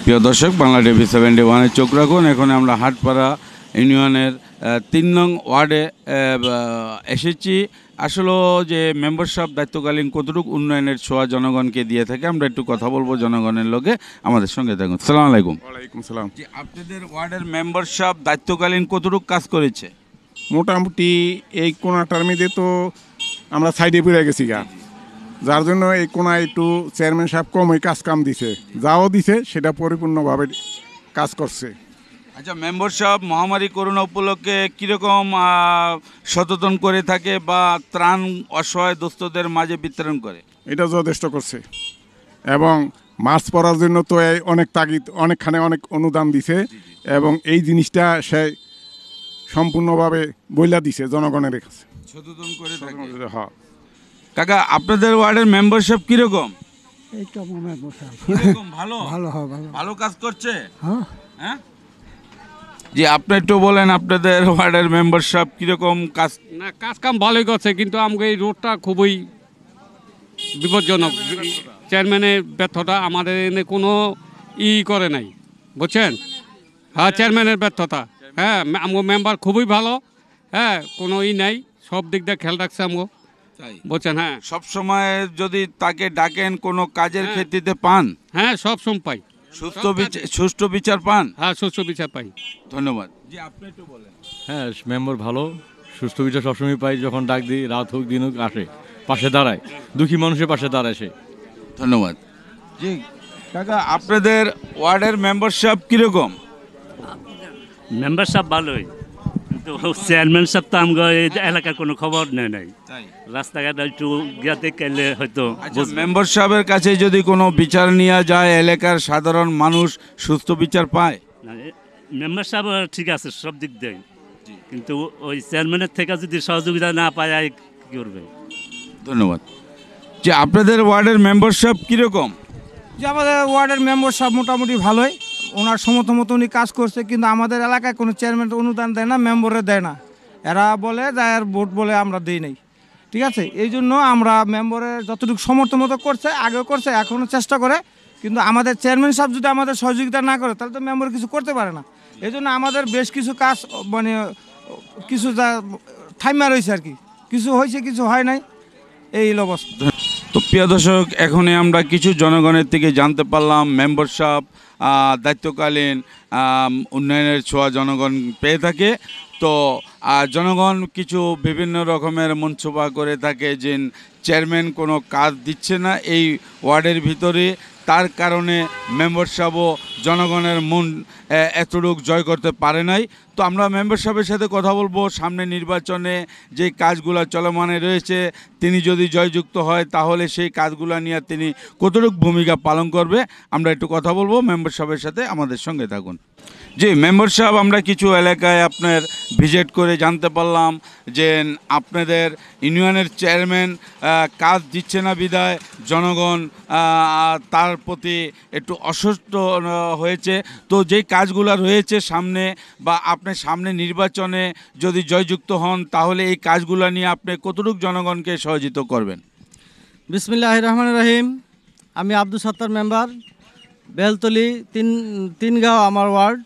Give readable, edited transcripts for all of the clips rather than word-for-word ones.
প্রিয় দর্শক, বাংলা টিভি 71-এ চোখ রাখুন। এখন আমরা হাটপাড়া ইউনিয়নের 3 নং ওয়ার্ডে এসেছি। আসলে যে মেম্বারশিপ দায়িত্বকালীন কতটুকু উন্নয়নের ছোঁয়া জনগণকে দিয়ে থাকে, আমরা একটু কথা বলবো জনগণের লোকে। আমাদের সঙ্গে থাকুন। সালাম আলাইকুম। ওয়ালাইকুম সালাম। আপনাদের ওয়ার্ডের মেম্বারশিপ দায়িত্বকালীন কতটুকু কাজ করেছে? মোটামুটি এই কোনাটার মধ্যে তো আমরা সাইডে পড়ে গেছি গা, যার জন্য এই কোনায় একটু চেয়ারম্যান সাহেব কমই কাজ কাম দিছে, যাও দিছে সেটা পরিপূর্ণভাবে কাজ করছে। আচ্ছা, মেম্বারশিপ মহামারী করোনা উপলক্ষে কীরকম সচেতন করে থাকে বা ত্রাণ অসহায় দোস্তদের মাঝে বিতরণ করে? এটা যথেষ্ট করছে এবং মাছ পড়ার জন্য তো এই অনেক তাগিদ, অনেকখানে অনেক অনুদান দিছে এবং এই জিনিসটা সে সম্পূর্ণভাবে বইলা দিছে জনগণের কাছে, সচেতন করে থাকে। হ্যাঁ কাকা, আপনাদের ওয়ার্ডের মেম্বারশিপ কিরকম? এই তো মনে ভালো ভালো হবে ভালো। ভালো কাজ করছে। হ্যাঁ হ্যাঁ জি, আপনি একটু বলেন আপনাদের ওয়ার্ডের মেম্বারশিপ কিরকম কাজ? না, কাজ কাম ভালোই করছে, কিন্তু আমাকে এই রোডটা খুবই বিপজ্জনক। চেয়ারম্যানের ব্যর্থতা, আমাদের এনে কোনো করে নাই, বুঝছেন? হ্যাঁ, চেয়ারম্যানের ব্যর্থতা। হ্যাঁ, আমার মেম্বার খুবই ভালো। হ্যাঁ, কোনো নাই, সব দিক দিয়ে খেয়াল রাখছে আমগো, বুঝছেন? হ্যাঁ, সব সময় যদি তাকে ডাকেন কোনো কাজের ক্ষেত্রে পান? হ্যাঁ, সব সময় পাই। সুষ্ঠু বিচার পান? হ্যাঁ, সুস্থ বিচার পাই। ধন্যবাদ। জি, আপনি একটু বলেন। হ্যাঁ, মেম্বার ভালো, সুস্থ বিচার সবসময় পাই। যখন ডাক দিই, রাত হোক দিন হোক, আসে, পাশে দাঁড়ায়, দুঃখী মানুষের পাশে দাঁড়ায় সে। ধন্যবাদ। জি কাকা, আপনাদের ওয়ার্ডের মেম্বারশিপ কিরকম? মেম্বারশিপ ভালোই, কিন্তু চেয়ারম্যান সাহেব তো আমার এলাকার কোনো খবর নেয় নাই। রাস্তাঘাট একটু গিয়াতে গেলে হয়তো। মেম্বার সাহেবের কাছে যদি কোনো বিচার নেওয়া যায়, এলাকার সাধারণ মানুষ সুস্থ বিচার পায়? মেম্বার সাহেব ঠিক আছে সব দিক দিয়ে, কিন্তু ওই চেয়ারম্যানের থেকে যদি সহযোগিতা না পায় কি করবে? ধন্যবাদ। যে আপনাদের ওয়ার্ডের মেম্বারশিপ কীরকম? যে আমাদের ওয়ার্ডের মেম্বারশিপ মোটামুটি ভালোই, ওনার সমর্থ মতো উনি কাজ করছে, কিন্তু আমাদের এলাকায় কোনো চেয়ারম্যান অনুদান দেয় না, মেম্বারে দেয় না। এরা বলে যায় আর ভোট বলে আমরা দিই নাই, ঠিক আছে? এই জন্য আমরা মেম্বারের যতটুকু সমর্থ মতো করছে, আগেও করছে, এখনও চেষ্টা করে, কিন্তু আমাদের চেয়ারম্যান সাহেব যদি আমাদের সহযোগিতা না করে তাহলে তো মেম্বার কিছু করতে পারে না। এই জন্য আমাদের বেশ কিছু কাজ মানে কিছু যা থাইমা রয়েছে আর কি, কিছু হয়েছে কিছু হয় নাই, এই অবস্থা। তো প্রিয় দর্শক, এখনই আমরা কিছু জনগণের থেকে জানতে পারলাম মেম্বারশিপ দায়িত্বকালীন উন্নয়নের ছোঁয়া জনগণ পেয়ে থাকে। তো জনগণ কিছু বিভিন্ন রকমের মন্তব্য করে থাকে যে চেয়ারম্যান কোনো কাজ দিচ্ছে না এই ওয়ার্ডের ভিতরে, তার কারণে মেম্বারশিপও জনগণের মন এতটুকু জয় করতে পারে নাই। তো আমরা মেম্বারশিপের সাথে কথা বলবো, সামনে নির্বাচনে যে কাজগুলো চলমানে রয়েছে, তিনি যদি জয়যুক্ত হয় তাহলে সেই কাজগুলো নিয়ে তিনি কতটুকু ভূমিকা পালন করবে, আমরা একটু কথা বলবো মেম্বারশিপের সাথে। আমাদের সঙ্গে থাকুন। জি মেম্বারশিপ, আমরা কিছু এলাকায় আপনার ভিজিট করে জানতে পারলাম যে আপনাদের ইউনিয়নের চেয়ারম্যান কাজ দিচ্ছে না বিধায় জনগণ তার প্রতি একটু অসুস্থ হয়েছে। তো যেই কাজগুলো রয়েছে সামনে বা আপনি সামনে নির্বাচনে যদি জয়যুক্ত হন তাহলে এই কাজগুলো নিয়ে আপনি কতটুকু জনগণকে সহযোগিতা করবেন? বিসমিল্লাহির রহমানির রহিম। আমি আব্দুল সত্তার মেম্বার, বেলতলি তিন গাঁও আমার ওয়ার্ড,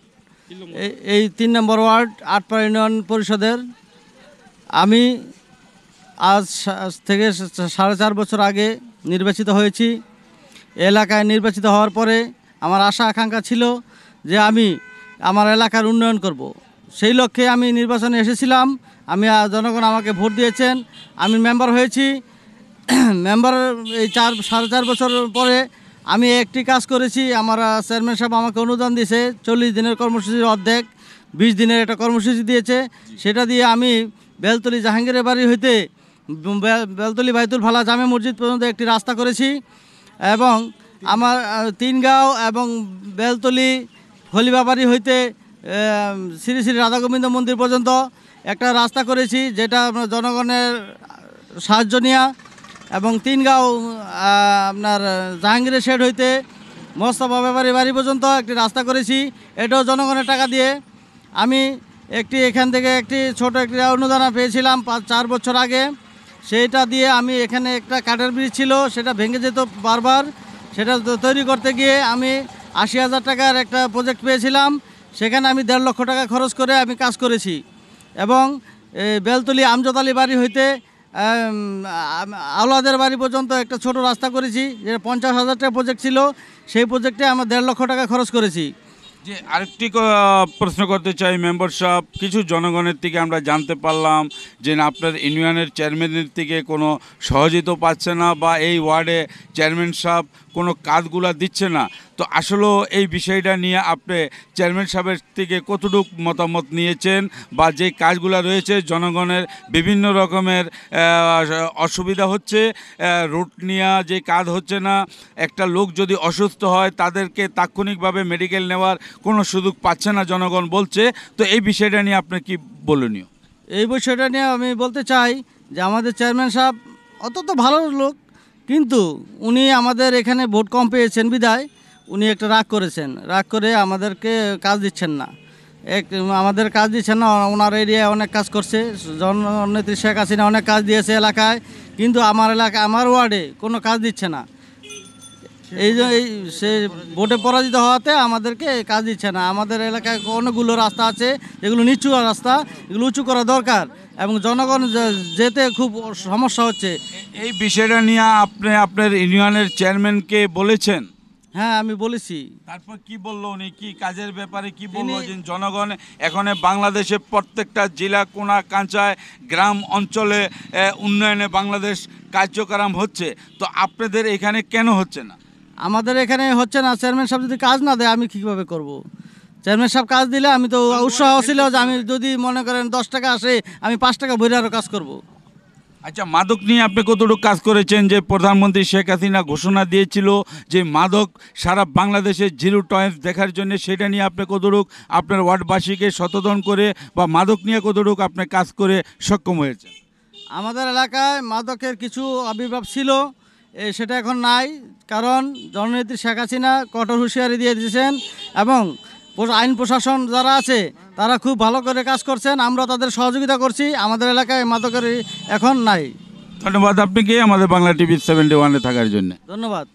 এই 3 নম্বর ওয়ার্ড আটপাড়া ইউনিয়ন পরিষদের। আমি আজ থেকে 4.5 বছর আগে নির্বাচিত হয়েছি। এলাকায় নির্বাচিত হওয়ার পরে আমার আশা আকাঙ্ক্ষা ছিল যে আমি আমার এলাকার উন্নয়ন করব। সেই লক্ষ্যে আমি নির্বাচনে এসেছিলাম। আমি জনগণ আমাকে ভোট দিয়েছেন, আমি মেম্বার হয়েছি। মেম্বার এই 4.5 বছর পরে আমি একটি কাজ করেছি। আমার চেয়ারম্যান সাহেব আমাকে অনুদান দিয়েছে 40 দিনের কর্মসূচির অর্ধেক 20 দিনের একটা কর্মসূচি দিয়েছে। সেটা দিয়ে আমি বেলতলি জাহাঙ্গীরের বাড়ি হইতে বেলতলি বাইতুল ফালা জামে মসজিদ পর্যন্ত একটি রাস্তা করেছি এবং আমার 3 গাঁও এবং বেলতলি হলিবাবাড়ি হইতে শ্রী শ্রী রাধা গোবিন্দ মন্দির পর্যন্ত একটা রাস্তা করেছি, যেটা জনগণের সাহায্য নেওয়া। এবং 3 গাঁও আপনার জাহাঙ্গীরের শেড হইতে মোস্তফা ব্যাপারী বাড়ি পর্যন্ত একটি রাস্তা করেছি, এটাও জনগণের টাকা দিয়ে। আমি এখান থেকে একটি ছোট একটি অনুদান পেয়েছিলাম 4 বছর আগে, সেইটা দিয়ে আমি এখানে একটা কাঠের ব্রিজ ছিল, সেটা ভেঙে যেত বারবার, সেটা তৈরি করতে গিয়ে আমি 80,000 টাকার একটা প্রজেক্ট পেয়েছিলাম, সেখানে আমি 1.5 লক্ষ টাকা খরচ করে আমি কাজ করেছি। এবং বেলতলি আমজাদ আলী বাড়ি হইতে আওলাদের বাড়ি পর্যন্ত একটা ছোট রাস্তা করেছি, যেটা 50,000 টাকা প্রজেক্ট ছিল, সেই প্রজেক্টে আমরা 1.5 লক্ষ টাকা খরচ করেছি। যে আরেকটি প্রশ্ন করতে চাই মেম্বার সাহেব, কিছু জনগণের থেকে আমরা জানতে পারলাম যে না আপনার ইউনিয়নের চেয়ারম্যানের থেকে কোনো সহযোগিতা পাচ্ছে না বা এই ওয়ার্ডে চেয়ারম্যান সাহেব কোনো কাজগুলা দিচ্ছে না, তো আসলেও এই বিষয়টা নিয়ে আপনি চেয়ারম্যান সাহেবের থেকে কতটুকু মতামত নিয়েছেন বা যে কাজগুলো রয়েছে জনগণের বিভিন্ন রকমের অসুবিধা হচ্ছে, রুট নিয়ে যে কাজ হচ্ছে না, একটা লোক যদি অসুস্থ হয় তাদেরকে তাৎক্ষণিকভাবে মেডিকেল নেওয়ার কোনো সুযোগ পাচ্ছে না জনগণ বলছে, তো এই বিষয়টা নিয়ে আপনার কি বলনীয়? এই বিষয়টা নিয়ে আমি বলতে চাই যে আমাদের চেয়ারম্যান সাহেব অত্যন্ত ভালো লোক, কিন্তু উনি আমাদের এখানে ভোট কম পেয়েছেন বিধায় উনি একটা রাগ করেছেন, রাগ করে আমাদেরকে কাজ দিচ্ছেন না, আমাদের কাজ দিচ্ছেন না। ওনার এরিয়ায় অনেক কাজ করছে, জননেত্রী শেখ হাসিনা অনেক কাজ দিয়েছে এলাকায়, কিন্তু আমার এলাকায় আমার ওয়ার্ডে কোনো কাজ দিচ্ছে না। এই যে সে ভোটে পরাজিত হওয়াতে আমাদেরকে কাজ দিচ্ছে না। আমাদের এলাকায় অনেকগুলো রাস্তা আছে যেগুলো নিচু রাস্তা, এগুলো উঁচু করা দরকার এবং জনগণ যেতে খুব সমস্যা হচ্ছে। এই বিষয়টা নিয়ে আপনি আপনার ইউনিয়নের চেয়ারম্যানকে বলেছেন? হ্যাঁ, আমি বলেছি। তারপর কি বললো উনি, কি কাজের ব্যাপারে কি বললো? যে জনগণ এখন বাংলাদেশে প্রত্যেকটা জেলা কোনা কাঞ্চায় গ্রাম অঞ্চলে উন্নয়নে বাংলাদেশ কার্যক্রম হচ্ছে, তো আপনাদের এখানে কেন হচ্ছে না? আমাদের এখানে হচ্ছে না। চেয়ারম্যান সাহেব যদি কাজ না দেয় আমি কীভাবে করব? চেয়ারম্যান সাহেব কাজ দিলে আমি তো উৎসাহ ছিল যে আমি যদি মনে করেন 10 টাকা আসে আমি 5 টাকা ভরে আরও কাজ করব। আচ্ছা, মাদক নিয়ে আপনি কতটুকু কাজ করেছেন? যে প্রধানমন্ত্রী শেখ হাসিনা ঘোষণা দিয়েছিল যে মাদক সারা বাংলাদেশে জিরো টলারেন্স দেখার জন্য, সেটা নিয়ে আপনি কতটুকু আপনার ওয়ার্ডবাসীকে সচেতন করে বা মাদক নিয়ে কতটুকু আপনি কাজ করে সক্ষম হয়েছেন? আমাদের এলাকায় মাদকের কিছু আবির্ভাব ছিল, সেটা এখন নাই, কারণ জননেত্রী শেখ হাসিনা কঠোর হুঁশিয়ারি দিয়ে দিয়েছেন এবং আইন প্রশাসন যারা আছে তারা খুব ভালো করে কাজ করছেন, আমরা তাদের সহযোগিতা করছি। আমাদের এলাকায় মাদকের এখন নাই। ধন্যবাদ আপনাকে আমাদের বাংলা টিভি 71-এ থাকার জন্য। ধন্যবাদ।